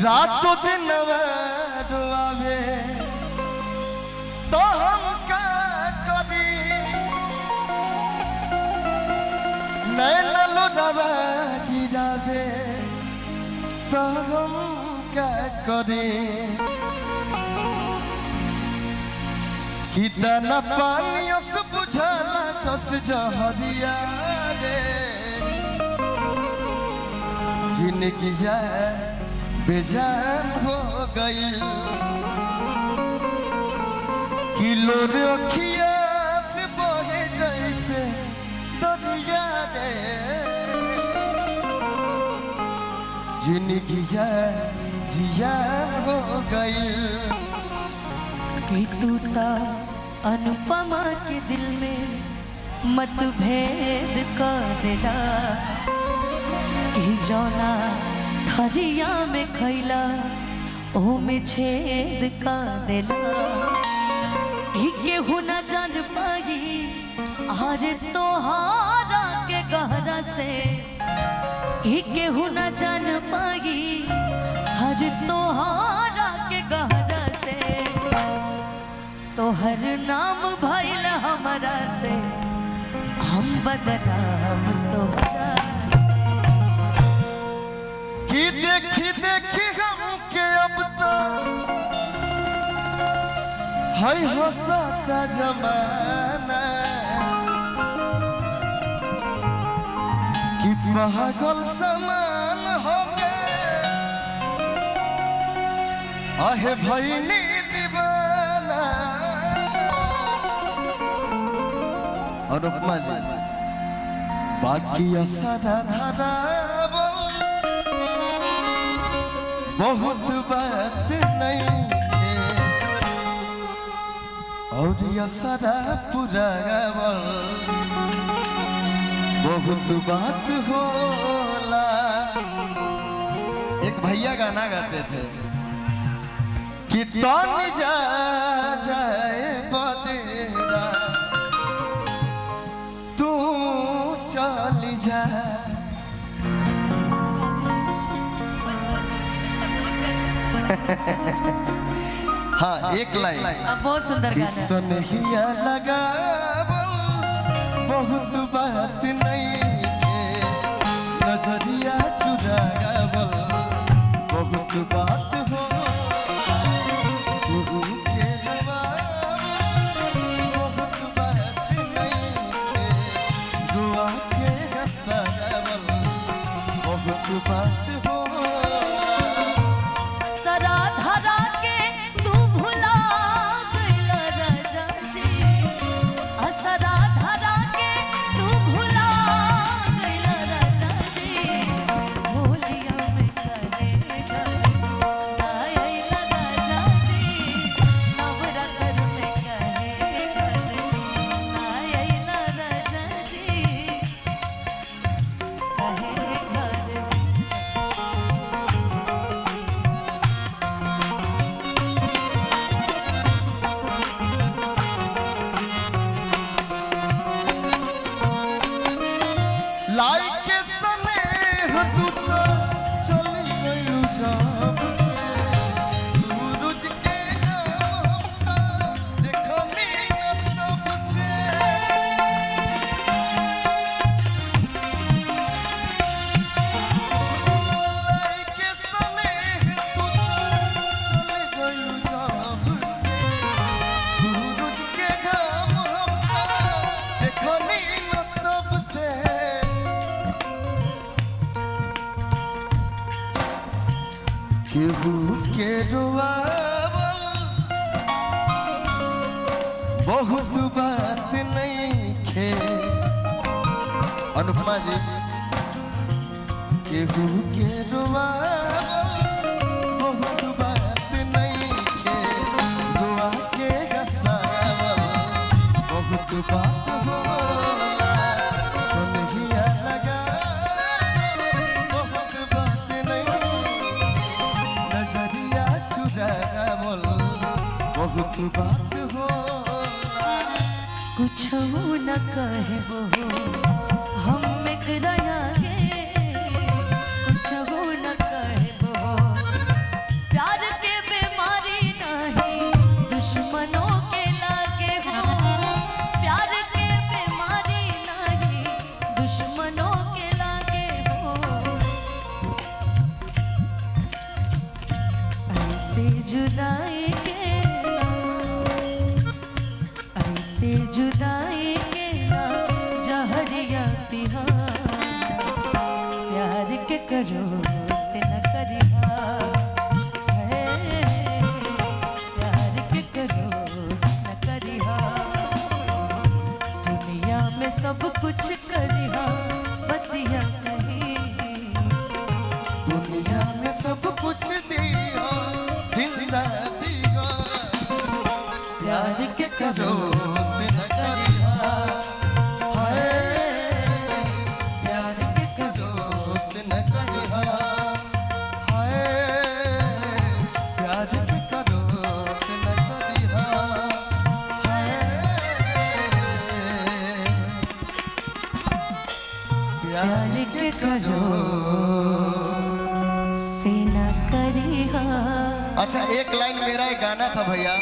रातों दिन आवे तो हम क्या करी नैन लुटावा गिरावे तो हम क्या करी कितना पानी उस बुझाला जस जहरिया रे जिंदगी बेजान हो गई किलो रखिया से बहे जैसे दरिया रे जिंदगी जियान हो गई कि तू ता अनुपमा के दिल में मतभेद कर देला कि जौना थरिया में खैला ओ में छेद का देला केहू न जान पाई अरे तोहारा के गहरा से केहू न जान पाई अरे तोहारा के गहरा से तोहर नाम भइल हमारा से हम बदनाम तोहरा कि देखी देखी हम के अब तो है हंसता जमाना कि पागल समान हो गए आहे भैनी दीवाना और उपमा जी बाकी सारा धारा बहुत बात नहीं और ये सारा पूरा बहुत बात होला। एक भैया गाना गाते थे कि तन जा जाए बदेरा तू चल जा हाँ एक लाइन बहुत सुंदर गाना सुनहिया लगा बहुत बात नहीं नजरिया चुरावल बहुत बात हो बहुत बात नहीं दुआ के हंसावल बहुत बात हो लाइके स्नेह तू तो चली गई जब से सूरज के नाम देखो मीना तब से लाइके स्नेह तू तो चली गई जब से सूरज के नाम देखो मीना तब से केहू के रुआवल बहुत बात नहीं खे अनुपमा जी केहू के रुआवल बहुत बात नहीं खे दुआ के हंसावल बहुत बात हो सुनहिया लगा बहुत बात नहीं नजरिया चुरावल बहुत बात हो कुछ न कहबो हम एकरा आगे कुछ न कहबो ऐसे जुदाई के ना जहरिया पिहा प्यार के करो से न करिहा प्यार के करो से न करिहा दुनिया में सब कुछ करिहा बतिया नहीं दुनिया में सब कुछ दिया दिल ना दिया प्यार के करो से न करिहा हाय प्यार के करो से न करिहा हाय प्यार के करो से न करिहा हाय प्यार के करो से न करिहा। अच्छा एक लाइन मेरा एक गाना था भैया।